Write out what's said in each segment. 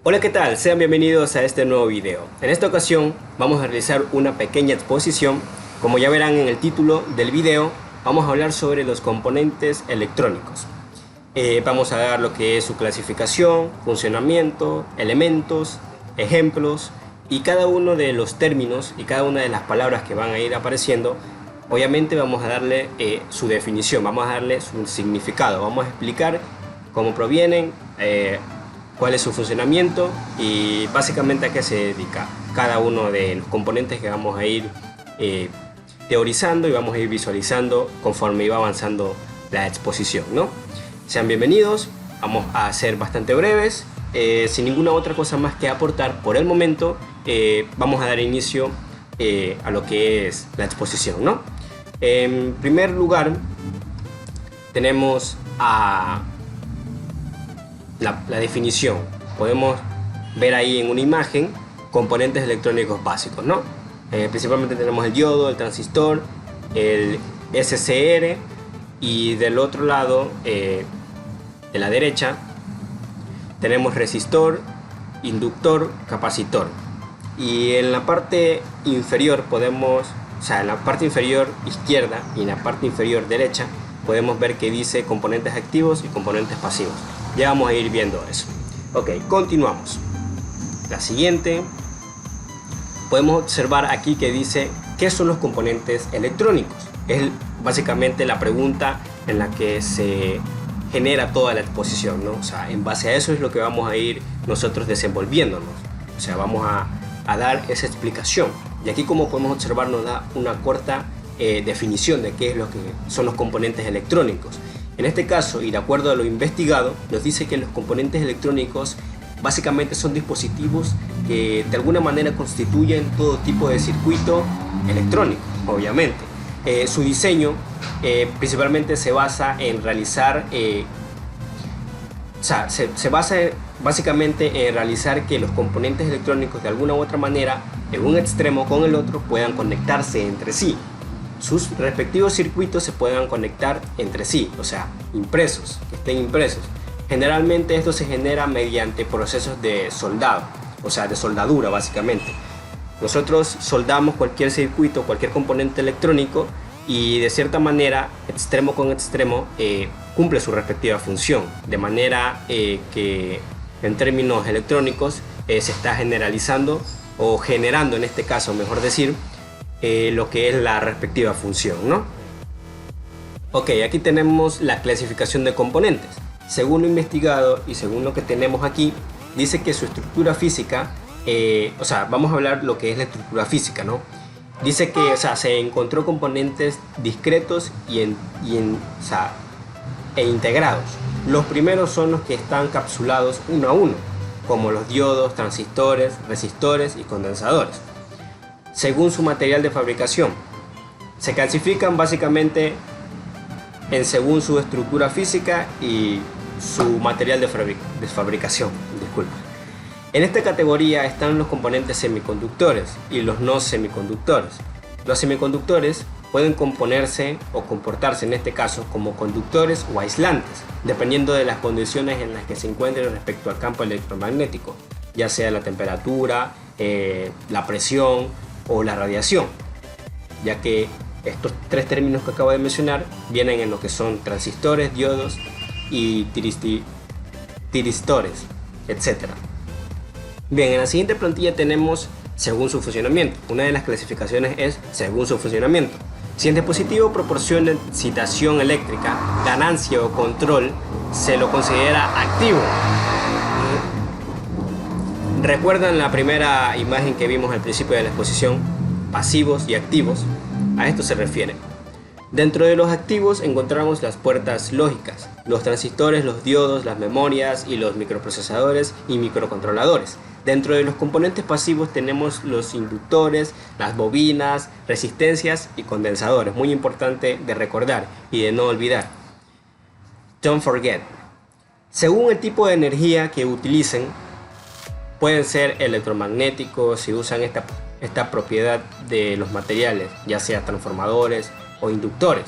Hola, ¿qué tal? Sean bienvenidos a este nuevo video. En esta ocasión vamos a realizar una pequeña exposición. Como ya verán en el título del video, vamos a hablar sobre los componentes electrónicos. Vamos a dar lo que es su clasificación, funcionamiento, elementos, ejemplos y cada uno de los términos y cada una de las palabras que van a ir apareciendo. Obviamente vamos a darle su definición, vamos a darle su significado, vamos a explicar cómo provienen, cuál es su funcionamiento y básicamente a qué se dedica cada uno de los componentes que vamos a ir teorizando y vamos a ir visualizando conforme iba avanzando la exposición, ¿no? Sean bienvenidos, vamos a ser bastante breves, sin ninguna otra cosa más que aportar por el momento. Vamos a dar inicio a lo que es la exposición, ¿no? En primer lugar tenemos a la definición. Podemos ver ahí en una imagen componentes electrónicos básicos, ¿no? Principalmente tenemos el diodo, el transistor, el SCR y del otro lado, de la derecha, tenemos resistor, inductor, capacitor. Y en la parte inferior podemos, en la parte inferior izquierda y en la parte inferior derecha podemos ver que dice componentes activos y componentes pasivos. Ya vamos a ir viendo eso. Ok, continuamos. La siguiente, podemos observar aquí que dice ¿qué son los componentes electrónicos? Es básicamente la pregunta en la que se genera toda la exposición, ¿no? O sea, en base a eso es lo que vamos a ir nosotros desenvolviéndonos. O sea, vamos a dar esa explicación. Y aquí, como podemos observar, nos da una corta definición de qué es lo que son los componentes electrónicos. En este caso, y de acuerdo a lo investigado, nos dice que los componentes electrónicos básicamente son dispositivos que de alguna manera constituyen todo tipo de circuito electrónico, obviamente. Su diseño principalmente se basa en realizar, se basa básicamente en realizar que los componentes electrónicos de alguna u otra manera, en un extremo con el otro, puedan conectarse entre sí. Sus respectivos circuitos se puedan conectar entre sí, o sea, impresos, que estén impresos. Generalmente esto se genera mediante procesos de soldado, o sea, de soldadura básicamente. Nosotros soldamos cualquier circuito, cualquier componente electrónico y de cierta manera, extremo con extremo, cumple su respectiva función. De manera que en términos electrónicos se está generalizando o generando, en este caso, mejor decir, lo que es la respectiva función, ¿no? Ok, aquí tenemos la clasificación de componentes. Según lo investigado y según lo que tenemos aquí, dice que su estructura física, vamos a hablar lo que es la estructura física, ¿no? Dice que, se encontró componentes discretos e integrados. Los primeros son los que están capsulados uno a uno, como los diodos, transistores, resistores y condensadores. Según su material de fabricación, se clasifican básicamente según su estructura física y su material de fabricación. Disculpa. En esta categoría están los componentes semiconductores y los no semiconductores. Los semiconductores pueden componerse o comportarse, en este caso, como conductores o aislantes, dependiendo de las condiciones en las que se encuentren respecto al campo electromagnético, ya sea la temperatura, la presión o la radiación, ya que estos tres términos que acabo de mencionar vienen en lo que son transistores, diodos y tiristores, etc. Bien, en la siguiente plantilla tenemos según su funcionamiento. Una de las clasificaciones es según su funcionamiento. Si el dispositivo proporciona excitación eléctrica, ganancia o control, se lo considera activo. ¿Recuerdan la primera imagen que vimos al principio de la exposición? Pasivos y activos. A esto se refiere. Dentro de los activos encontramos las puertas lógicas, los transistores, los diodos, las memorias y los microprocesadores y microcontroladores. Dentro de los componentes pasivos tenemos los inductores, las bobinas, resistencias y condensadores. Muy importante de recordar y de no olvidar. Don't forget. Según el tipo de energía que utilicen, pueden ser electromagnéticos si usan esta propiedad de los materiales, ya sea transformadores o inductores.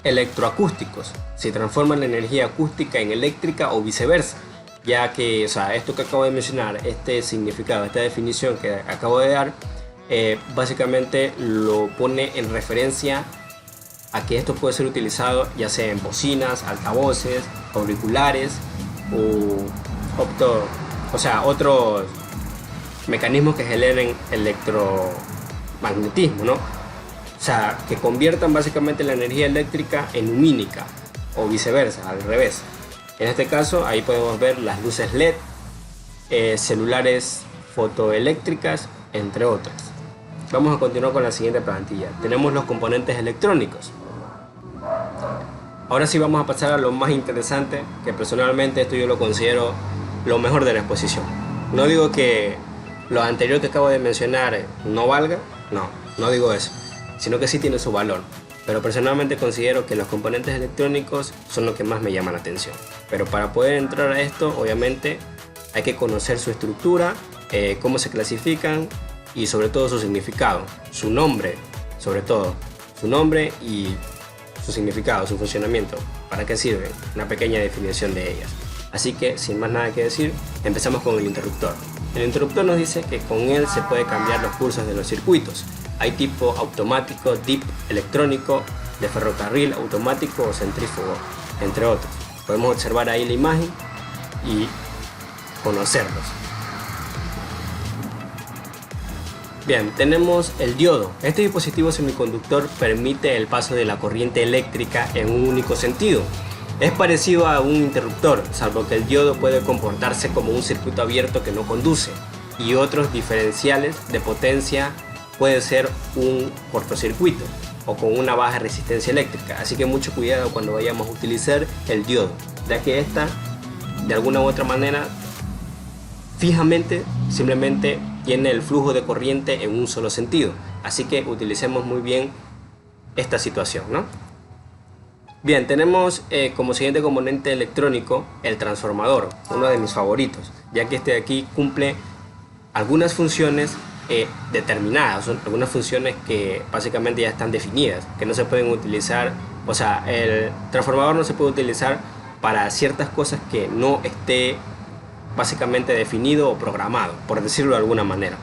Electroacústicos, si transforman la energía acústica en eléctrica o viceversa. ya que, o sea, esto que acabo de mencionar, este significado, esta definición que acabo de dar, básicamente lo pone en referencia a que esto puede ser utilizado ya sea en bocinas, altavoces, auriculares o sea, otros mecanismos que generen electromagnetismo, ¿no? O sea, que conviertan básicamente la energía eléctrica en lumínica o viceversa, al revés. En este caso, ahí podemos ver las luces LED, celulares fotoeléctricas, entre otras. Vamos a continuar con la siguiente plantilla. Tenemos los componentes electrónicos. Ahora sí vamos a pasar a lo más interesante, que personalmente esto yo lo considero lo mejor de la exposición. No digo que lo anterior que acabo de mencionar no valga, no digo eso, sino que sí tiene su valor. Pero personalmente considero que los componentes electrónicos son lo que más me llama la atención. Pero para poder entrar a esto, obviamente, hay que conocer su estructura, cómo se clasifican y sobre todo su significado, su nombre, sobre todo, su nombre y su significado, su funcionamiento, para qué sirven, una pequeña definición de ellas. Así que, sin más nada que decir, empezamos con el interruptor. El interruptor nos dice que con él se puede cambiar los cursos de los circuitos. Hay tipo automático, DIP, electrónico, de ferrocarril, automático o centrífugo, entre otros. Podemos observar ahí la imagen y conocerlos. Bien, tenemos el diodo. Este dispositivo semiconductor permite el paso de la corriente eléctrica en un único sentido. Es parecido a un interruptor, salvo que el diodo puede comportarse como un circuito abierto que no conduce, y otros diferenciales de potencia puede ser un cortocircuito o con una baja resistencia eléctrica, así que mucho cuidado cuando vayamos a utilizar el diodo, ya que esta de alguna u otra manera fijamente simplemente tiene el flujo de corriente en un solo sentido, así que utilicemos muy bien esta situación, ¿no? Bien, tenemos como siguiente componente electrónico el transformador, uno de mis favoritos, ya que este de aquí cumple algunas funciones determinadas, son algunas funciones que básicamente ya están definidas, que no se pueden utilizar, o sea, el transformador no se puede utilizar para ciertas cosas que no esté básicamente definido o programado, por decirlo de alguna manera.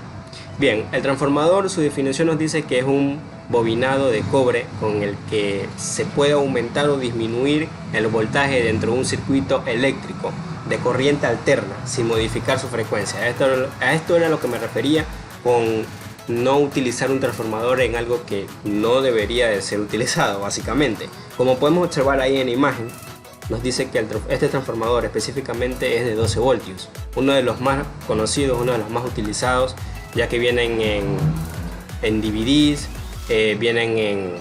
Bien, el transformador, su definición nos dice que es un bobinado de cobre con el que se puede aumentar o disminuir el voltaje dentro de un circuito eléctrico de corriente alterna sin modificar su frecuencia. A esto era lo que me refería con no utilizar un transformador en algo que no debería de ser utilizado, básicamente. Como podemos observar ahí en la imagen, nos dice que este transformador específicamente es de 12 voltios, uno de los más conocidos, uno de los más utilizados, ya que vienen en DVDs, vienen en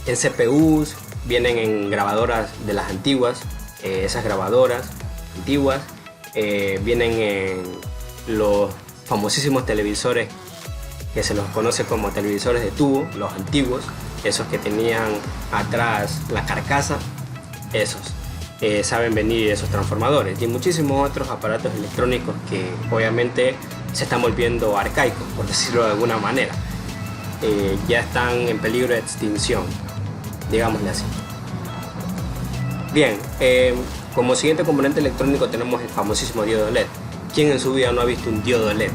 CPUs, vienen en grabadoras de las antiguas, esas grabadoras antiguas, vienen en los famosísimos televisores que se los conoce como televisores de tubo, los antiguos, esos que tenían atrás la carcasa, esos saben venir esos transformadores, y muchísimos otros aparatos electrónicos que obviamente se están volviendo arcaicos, por decirlo de alguna manera. Ya están en peligro de extinción, digámosle así. Bien, como siguiente componente electrónico tenemos el famosísimo diodo LED. ¿Quién en su vida no ha visto un diodo LED?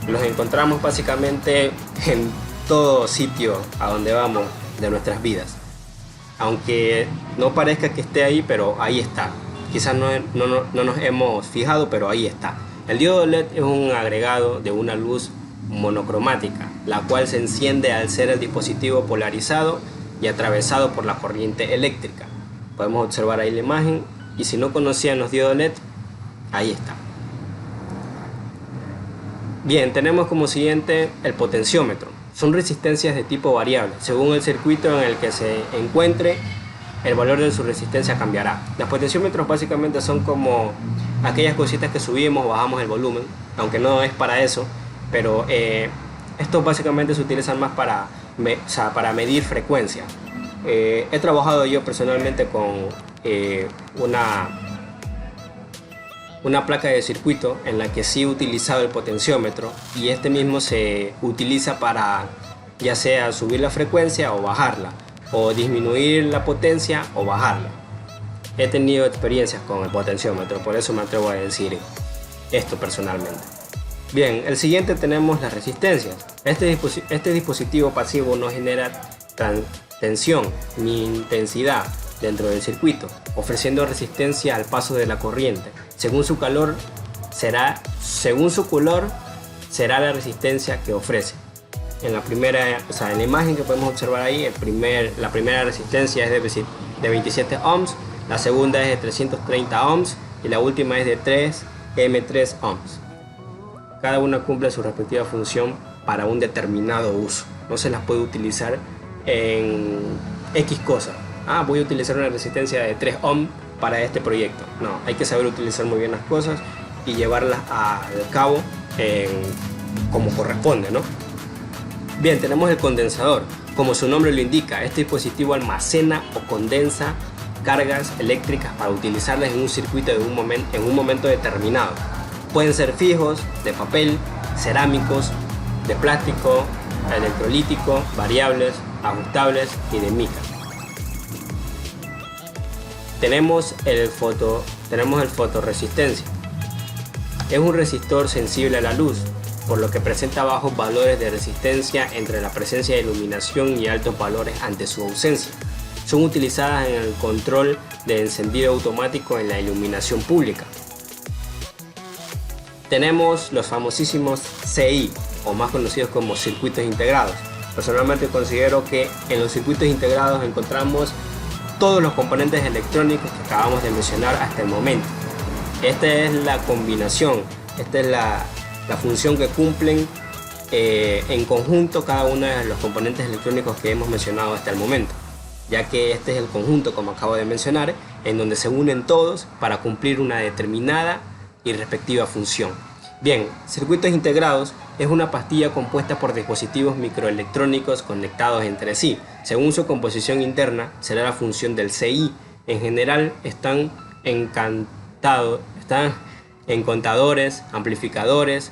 Los encontramos básicamente en todo sitio a donde vamos de nuestras vidas. Aunque no parezca que esté ahí, pero ahí está. Quizás no nos hemos fijado, pero ahí está. El diodo LED es un agregado de una luz monocromática, la cual se enciende al ser el dispositivo polarizado y atravesado por la corriente eléctrica. Podemos observar ahí la imagen, y si no conocían los diodos LED, ahí está. Bien, tenemos como siguiente el potenciómetro. Son resistencias de tipo variable. Según el circuito en el que se encuentre, el valor de su resistencia cambiará. Los potenciómetros básicamente son como aquellas cositas que subimos o bajamos el volumen, aunque no es para eso, pero estos básicamente se utilizan más para medir frecuencia. He trabajado yo personalmente con una placa de circuito en la que sí he utilizado el potenciómetro, y este mismo se utiliza para ya sea subir la frecuencia o bajarla, o disminuir la potencia o bajarla. he tenido experiencias con el potenciómetro, por eso me atrevo a decir esto personalmente. Bien, el siguiente tenemos las resistencias. Este dispositivo pasivo no genera tensión ni intensidad dentro del circuito, ofreciendo resistencia al paso de la corriente. Según su color será la resistencia que ofrece. En la imagen que podemos observar ahí, la primera resistencia es de 27 ohms, la segunda es de 330 ohms y la última es de 3 M3 ohms. Cada una cumple su respectiva función para un determinado uso. No se las puede utilizar en X cosa. Voy a utilizar una resistencia de 3 ohms para este proyecto. No, hay que saber utilizar muy bien las cosas y llevarlas al cabo como corresponde, ¿no? Bien, tenemos el condensador. Como su nombre lo indica, este dispositivo almacena o condensa cargas eléctricas para utilizarlas en un circuito en un momento determinado. Pueden ser fijos, de papel, cerámicos, de plástico, electrolítico, variables, ajustables y de mica. Tenemos el fotorresistencia. Es un resistor sensible a la luz, por lo que presenta bajos valores de resistencia entre la presencia de iluminación y altos valores ante su ausencia. Son utilizadas en el control de encendido automático en la iluminación pública. Tenemos los famosísimos CI, o más conocidos como circuitos integrados. Personalmente considero que en los circuitos integrados encontramos todos los componentes electrónicos que acabamos de mencionar hasta el momento. Esta es la combinación, esta es la función que cumplen en conjunto cada uno de los componentes electrónicos que hemos mencionado hasta el momento, ya que este es el conjunto, como acabo de mencionar, en donde se unen todos para cumplir una determinada y respectiva función. Bien, circuitos integrados es una pastilla compuesta por dispositivos microelectrónicos conectados entre sí. Según su composición interna será la función del CI. En general están en contadores, amplificadores,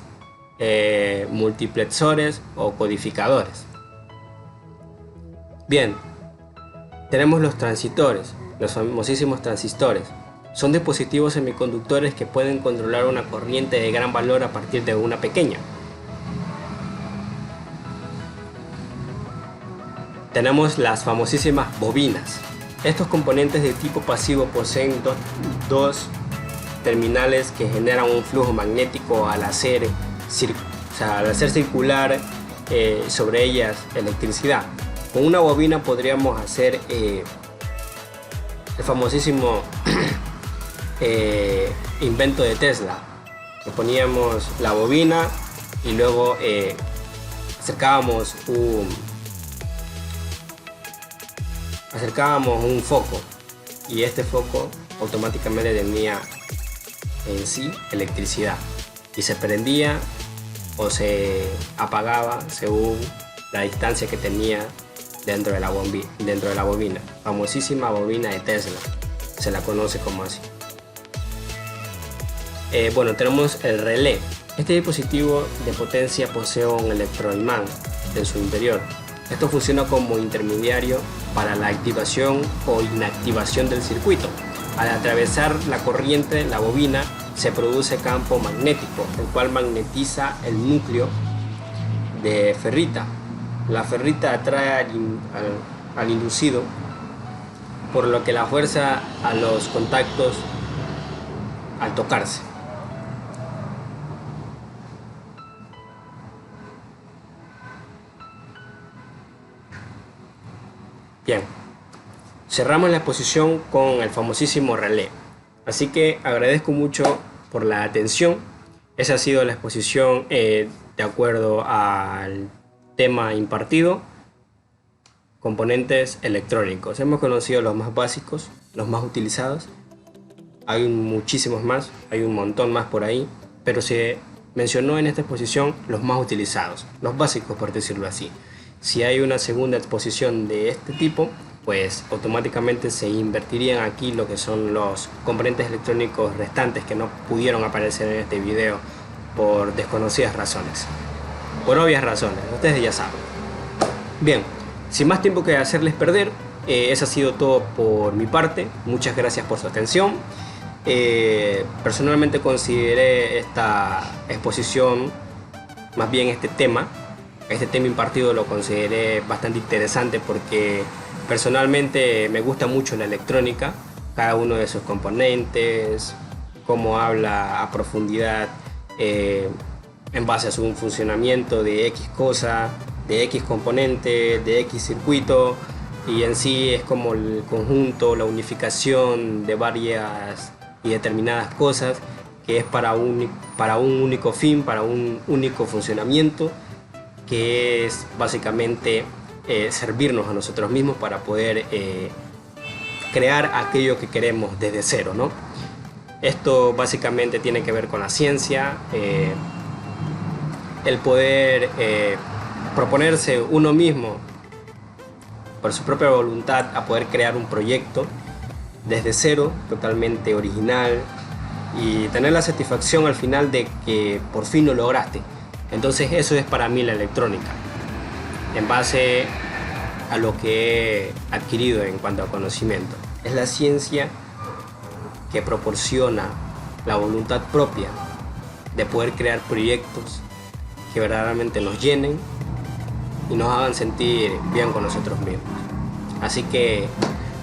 multiplexores o codificadores. Bien, tenemos los transistores, los famosísimos transistores. Son dispositivos semiconductores que pueden controlar una corriente de gran valor a partir de una pequeña. Tenemos las famosísimas bobinas. Estos componentes de tipo pasivo poseen dos terminales que generan un flujo magnético al hacer circular sobre ellas electricidad. Con una bobina podríamos hacer el famosísimo invento de Tesla. Le poníamos la bobina y luego acercábamos un foco, y este foco automáticamente tenía en sí electricidad y se prendía o se apagaba según la distancia que tenía dentro de la bobina. Famosísima bobina de Tesla, se la conoce como así. Bueno, tenemos el relé. Este dispositivo de potencia posee un electroimán en su interior. Esto funciona como intermediario para la activación o inactivación del circuito. Al atravesar la corriente, la bobina, se produce campo magnético, el cual magnetiza el núcleo de ferrita. La ferrita atrae al inducido, por lo que la fuerza a los contactos al tocarse. Bien, cerramos la exposición con el famosísimo relé. Así que agradezco mucho por la atención. Esa ha sido la exposición de acuerdo al tema impartido. Componentes electrónicos. Hemos conocido los más básicos, los más utilizados. Hay muchísimos más, hay un montón más por ahí, pero se mencionó en esta exposición los más utilizados, los básicos, por decirlo así. Si hay una segunda exposición de este tipo, pues automáticamente se invertirían aquí lo que son los componentes electrónicos restantes que no pudieron aparecer en este video por desconocidas razones, por obvias razones, ustedes ya saben. Bien, sin más tiempo que hacerles perder, Eso ha sido todo por mi parte. Muchas gracias por su atención. Personalmente consideré esta exposición, más bien este tema impartido, lo consideré bastante interesante porque personalmente me gusta mucho la electrónica, cada uno de sus componentes, cómo habla a profundidad en base a su funcionamiento de X cosa, de X componente, de X circuito, y en sí es como el conjunto, la unificación de varias y determinadas cosas que es para un único fin, para un único funcionamiento, que es básicamente servirnos a nosotros mismos para poder crear aquello que queremos desde cero, ¿no? Esto básicamente tiene que ver con la ciencia, el poder proponerse uno mismo por su propia voluntad a poder crear un proyecto desde cero, totalmente original, y tener la satisfacción al final de que por fin lo lograste. Entonces eso es para mí la electrónica, en base a lo que he adquirido en cuanto a conocimiento. Es la ciencia que proporciona la voluntad propia de poder crear proyectos que verdaderamente nos llenen y nos hagan sentir bien con nosotros mismos. Así que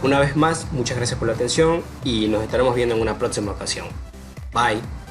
una vez más, muchas gracias por la atención y nos estaremos viendo en una próxima ocasión. Bye.